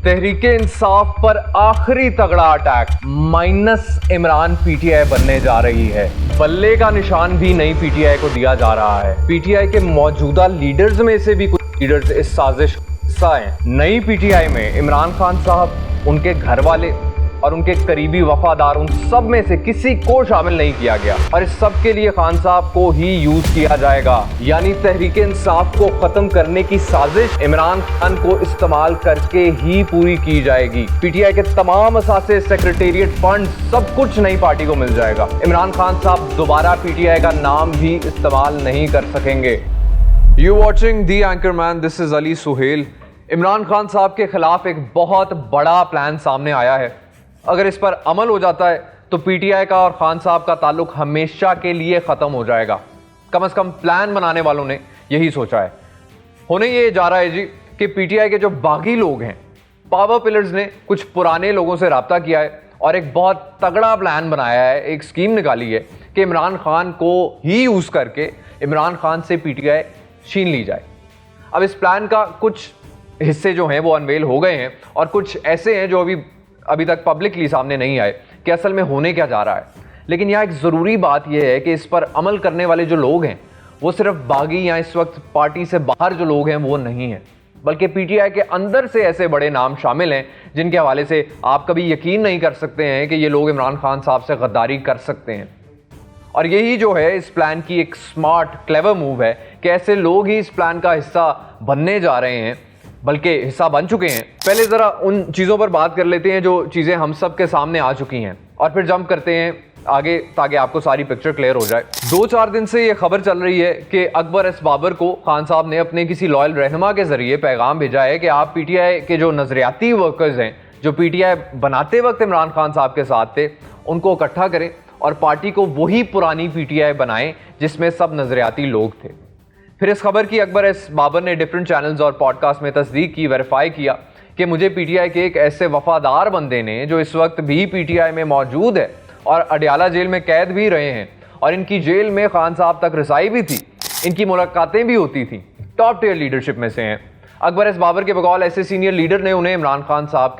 तहरीके इंसाफ पर आखिरी तगड़ा अटैक, माइनस इमरान पीटीआई बनने जा रही है। बल्ले का निशान भी नई पीटीआई को दिया जा रहा है। पीटीआई के मौजूदा लीडर्स में से भी कुछ लीडर्स इस साजिश का हिस्सा हैं। नई पीटीआई में इमरान खान साहब, उनके घर वाले और उनके करीबी वफादार, उन सब में से किसी को शामिल नहीं किया गया और इस सब के लिए खान साहब को ही यूज किया जाएगा। यानी तहरीके इंसाफ को खत्म करने की साजिश इमरान खान को इस्तेमाल करके ही पूरी की जाएगी। पीटीआई के तमाम असासे, सेक्रेटेरिएट, फंड, सब कुछ नई पार्टी को मिल जाएगा। इमरान खान साहब दोबारा पीटीआई का नाम भी इस्तेमाल नहीं कर सकेंगे। You watching the anchorman, this is Ali Suhail. Imran Khan sahab के खिलाफ एक बहुत बड़ा प्लान सामने आया है। अगर इस पर अमल हो जाता है तो पीटीआई का और खान साहब का ताल्लुक हमेशा के लिए खत्म हो जाएगा। कम से कम प्लान बनाने वालों ने यही सोचा है। होने ये जा रहा है जी कि पीटीआई के जो बागी लोग हैं, पावर पिलर्स ने कुछ पुराने लोगों से राब्ता किया है और एक बहुत तगड़ा प्लान बनाया है, एक स्कीम निकाली है कि इमरान खान को ही यूज करके इमरान खान से पीटीआई छीन ली जाए। अब इस प्लान का कुछ हिस्से जो हैं वो अनवेल हो गए हैं और कुछ ऐसे हैं जो अभी तक पब्लिकली सामने नहीं आए कि असल में होने क्या जा रहा है। लेकिन यहाँ एक ज़रूरी बात यह है कि इस पर अमल करने वाले जो लोग हैं वो सिर्फ बागी या इस वक्त पार्टी से बाहर जो लोग हैं वो नहीं हैं, बल्कि पीटीआई के अंदर से ऐसे बड़े नाम शामिल हैं जिनके हवाले से आप कभी यकीन नहीं कर सकते हैं कि ये लोग इमरान खान साहब से गद्दारी कर सकते हैं। और यही जो है इस प्लान की एक स्मार्ट, क्लेवर मूव है कि ऐसे लोग ही इस प्लान का हिस्सा बनने जा रहे हैं, बल्कि हिस्सा बन चुके हैं। पहले ज़रा उन चीज़ों पर बात कर लेते हैं जो चीज़ें हम सब के सामने आ चुकी हैं और फिर जंप करते हैं आगे ताकि आपको सारी पिक्चर क्लियर हो जाए। 2-4 दिन से ये खबर चल रही है कि अकबर एस बाबर को खान साहब ने अपने किसी लॉयल रहनुमा के ज़रिए पैगाम भेजा है कि आप पीटीआई के जो नज़रियाती वर्कर्स हैं, जो पीटीआई बनाते वक्त इमरान खान साहब के साथ थे, उनको इकट्ठा करें और पार्टी को वही पुरानी पीटीआई बनाएं जिसमें सब नज़रियाती लोग थे। फिर इस खबर की अकबर एस बाबर ने डिफरेंट चैनल्स और पॉडकास्ट में तस्दीक की, वेरीफाई किया कि मुझे पीटीआई के एक ऐसे वफादार बंदे ने, जो इस वक्त भी पीटीआई में मौजूद है और अडयाला जेल में कैद भी रहे हैं और इनकी जेल में खान साहब तक रसाई भी थी, इनकी मुलाकातें भी होती थी, टॉप टियर लीडरशिप में से हैं। अकबर एस बाबर के बकौल ऐसे सीनियर लीडर ने उन्हें इमरान खान साहब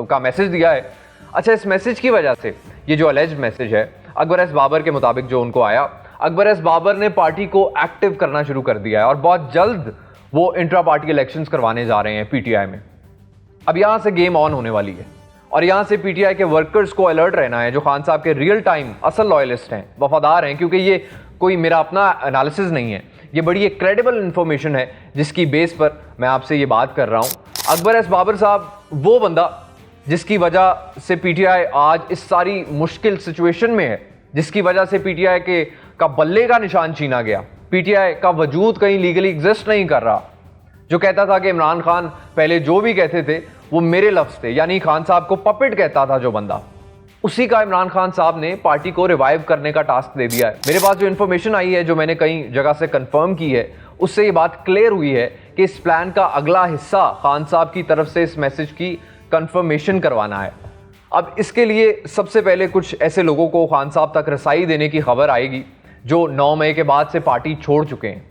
का मैसेज दिया है। अच्छा, इस मैसेज की वजह से, ये जो अलेज्ड मैसेज है, अकबर एस बाबर के मुताबिक जो उनको आया, अकबर एस बाबर ने पार्टी को एक्टिव करना शुरू कर दिया है और बहुत जल्द वो इंट्रा पार्टी इलेक्शंस करवाने जा रहे हैं पीटीआई में। अब यहां से गेम ऑन होने वाली है और यहां से पीटीआई के वर्कर्स को अलर्ट रहना है, जो खान साहब के रियल टाइम असल लॉयलिस्ट हैं, वफादार हैं, क्योंकि ये कोई मेरा अपना एनालिसिस नहीं है, ये बड़ी एक क्रेडिबल इंफॉर्मेशन है जिसकी बेस पर मैं आपसे ये बात कर रहा हूं। अकबर एस बाबर साहब वो बंदा जिसकी वजह से पीटीआई आज इस सारी मुश्किल सिचुएशन में है, जिसकी वजह से पीटीआई का बल्ले का निशान छीना गया, पीटीआई का वजूद कहीं लीगली एग्जिस्ट नहीं कर रहा, जो कहता था कि इमरान खान पहले जो भी कहते थे वो मेरे लफ्ज थे, यानी खान साहब को पपेट कहता था जो बंदा, उसी का इमरान खान साहब ने पार्टी को रिवाइव करने का टास्क दे दिया है। मेरे पास जो इन्फॉर्मेशन आई है, जो मैंने कई जगह से कंफर्म की है, उससे ये बात क्लियर हुई है कि इस प्लान का अगला हिस्सा खान साहब की तरफ से इस मैसेज की कंफर्मेशन करवाना है। अब इसके लिए सबसे पहले कुछ ऐसे लोगों को खान साहब तक रसाई देने की खबर आएगी जो 9 मई के बाद से पार्टी छोड़ चुके हैं,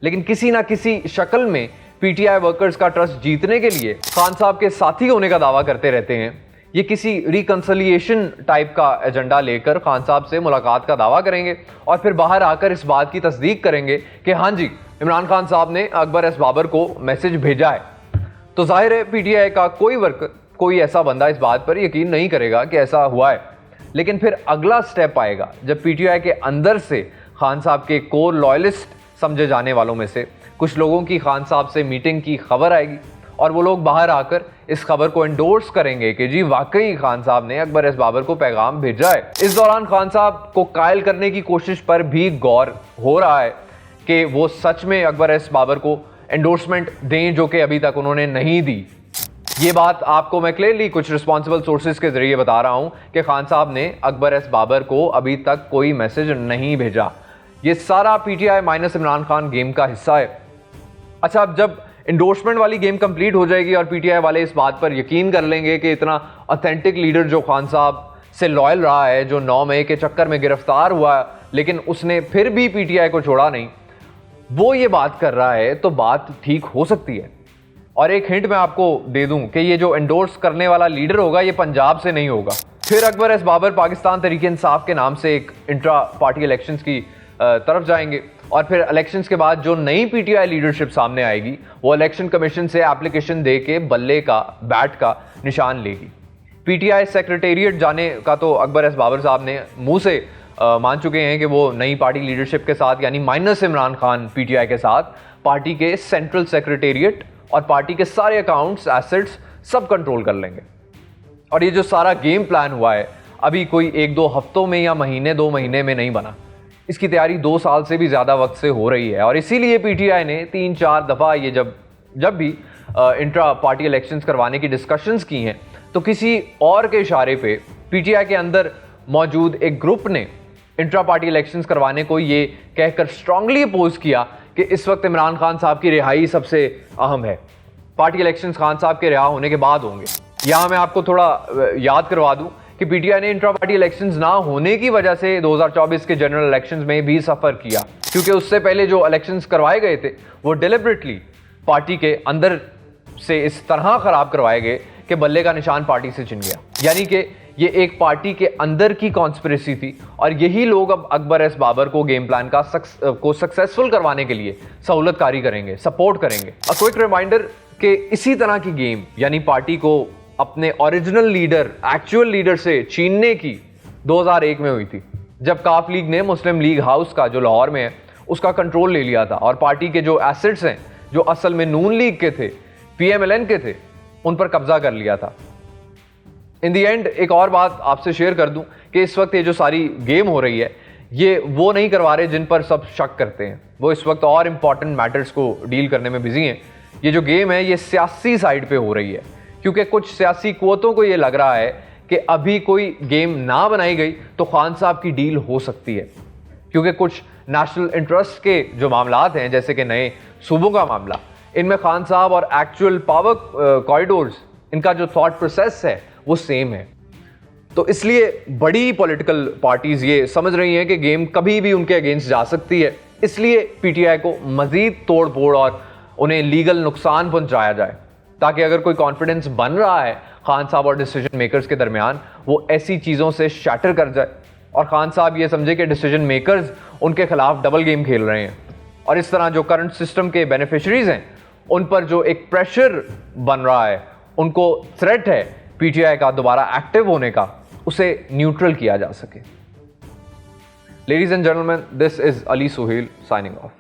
लेकिन किसी ना किसी शक्ल में पीटीआई वर्कर्स का ट्रस्ट जीतने के लिए खान साहब के साथी होने का दावा करते रहते हैं। ये किसी रिकंसिलिएशन टाइप का एजेंडा लेकर खान साहब से मुलाकात का दावा करेंगे और फिर बाहर आकर इस बात की तस्दीक करेंगे कि हाँ जी, इमरान खान साहब ने अकबर एस बाबर को मैसेज भेजा है। तो जाहिर है पीटीआई का कोई वर्कर, कोई ऐसा बंदा इस बात पर यकीन नहीं करेगा कि ऐसा हुआ है। लेकिन फिर अगला स्टेप आएगा जब पीटीआई के अंदर से खान साहब के कोर लॉयलिस्ट समझे जाने वालों में से कुछ लोगों की खान साहब से मीटिंग की खबर आएगी और वो लोग बाहर आकर इस खबर को एंडोर्स करेंगे कि जी वाकई खान साहब ने अकबर एस बाबर को पैगाम भेजा है। इस दौरान खान साहब को कायल करने की कोशिश पर भी गौर हो रहा है कि वो सच में अकबर एस बाबर को एंडोर्समेंट दें, जो कि अभी तक उन्होंने नहीं दी। ये बात आपको मैं क्लियरली कुछ रिस्पॉन्सिबल सोर्सेज के जरिए बता रहा हूं कि खान साहब ने अकबर एस बाबर को अभी तक कोई मैसेज नहीं भेजा। ये सारा PTI minus Imran Khan game का हिस्सा है। अच्छा, अब जब एंडोर्समेंट वाली गेम कंप्लीट हो जाएगी और पीटीआई वाले इस बात पर यकीन कर लेंगे कि इतना ऑथेंटिक लीडर जो खान साहब से लॉयल रहा है, जो 9 मई के चक्कर में गिरफ्तार हुआ लेकिन उसने फिर भी पीटीआई को छोड़ा नहीं, वो ये बात कर रहा है, तो बात ठीक हो सकती है। और एक हिंट मैं आपको दे दूं कि ये जो एंडोर्स करने वाला लीडर होगा ये पंजाब से नहीं होगा। फिर अकबर एस बाबर पाकिस्तान तहरीक इंसाफ के नाम से एक इंट्रा पार्टी इलेक्शंस की तरफ जाएंगे और फिर इलेक्शंस के बाद जो नई पीटीआई लीडरशिप सामने आएगी वो इलेक्शन कमीशन से एप्लीकेशन दे के बल्ले का बैट का निशान लेगी। पीटीआई सेक्रेटेरिएट जाने का तो अकबर एस बाबर साहब ने मुंह से मान चुके हैं कि वो नई पार्टी लीडरशिप के साथ यानी माइनस इमरान खान पीटीआई के साथ पार्टी के सेंट्रल सेक्रेटेरिएट और पार्टी के सारे अकाउंट्स एसेट्स सब कंट्रोल कर लेंगे। और ये जो सारा गेम प्लान हुआ है अभी कोई 1-2 हफ्तों में या महीने 2 महीने में नहीं बना, इसकी तैयारी 2 साल से भी ज़्यादा वक्त से हो रही है। और इसीलिए पीटीआई ने 3-4 दफ़ा ये जब भी इंट्रा पार्टी इलेक्शंस करवाने की डिस्कशंस की हैं तो किसी और के इशारे पे पीटीआई के अंदर मौजूद एक ग्रुप ने इंट्रा पार्टी इलेक्शंस करवाने को ये कहकर स्ट्रांगली अपोज किया कि इस वक्त इमरान खान साहब की रिहाई सबसे अहम है, पार्टी इलेक्शंस खान साहब के रिहा होने के बाद होंगे। यहाँ मैं आपको थोड़ा याद करवा दूं कि पीटीआई ने इंट्रा पार्टी इलेक्शंस ना होने की वजह से 2024 के जनरल इलेक्शंस में भी सफ़र किया, क्योंकि उससे पहले जो इलेक्शंस करवाए गए थे वो डिलिबरेटली पार्टी के अंदर से इस तरह ख़राब करवाए गए कि बल्ले का निशान पार्टी से छिन गया। यानी कि ये एक पार्टी के अंदर की कॉन्स्पिरेसी थी और यही लोग अब अकबर एस बाबर को गेम प्लान को सक्सेसफुल करवाने के लिए सहूलतकारी करेंगे, सपोर्ट करेंगे। अ क्विक रिमाइंडर कि इसी तरह की गेम यानी पार्टी को अपने ओरिजिनल लीडर, एक्चुअल लीडर से छीनने की 2001 में हुई थी, जब काफ लीग ने मुस्लिम लीग हाउस का जो लाहौर में है उसका कंट्रोल ले लिया था और पार्टी के जो एसेट्स हैं जो असल में नून लीग के थे, पीएमएलएन के थे, उन पर कब्जा कर लिया था। इन दी एंड एक और बात आपसे शेयर कर दूं कि इस वक्त ये जो सारी गेम हो रही है ये वो नहीं करवा रहे जिन पर सब शक करते हैं, वो इस वक्त और इंपॉर्टेंट मैटर्स को डील करने में बिजी हैं। ये जो गेम है ये सियासी साइड पे हो रही है, क्योंकि कुछ सियासी कुव्वतों को ये लग रहा है कि अभी कोई गेम ना बनाई गई तो खान साहब की डील हो सकती है, क्योंकि कुछ नेशनल इंटरेस्ट के जो मामलात हैं जैसे कि नए सूबों का मामला, इनमें खान साहब और एक्चुअल पावर कॉरिडोर्स, इनका जो थॉट प्रोसेस है वो सेम है। तो इसलिए बड़ी पॉलिटिकल पार्टीज ये समझ रही हैं कि गेम कभी भी उनके अगेंस्ट जा सकती है, इसलिए पीटीआई को मजीद तोड़ फोड़ और उन्हें लीगल नुकसान पहुंचाया जाए, ताकि अगर कोई कॉन्फिडेंस बन रहा है खान साहब और डिसीजन मेकर्स के दरमियान वो ऐसी चीज़ों से शैटर कर जाए और खान साहब ये समझे कि डिसीजन मेकर्स उनके खिलाफ डबल गेम खेल रहे हैं। और इस तरह जो करंट सिस्टम के बेनिफिशरीज हैं उन पर जो एक प्रेशर बन रहा है, उनको थ्रेट है पीटीआई का दोबारा एक्टिव होने का, उसे न्यूट्रल किया जा सके। Ladies and gentleman, this is Ali Suhail signing of.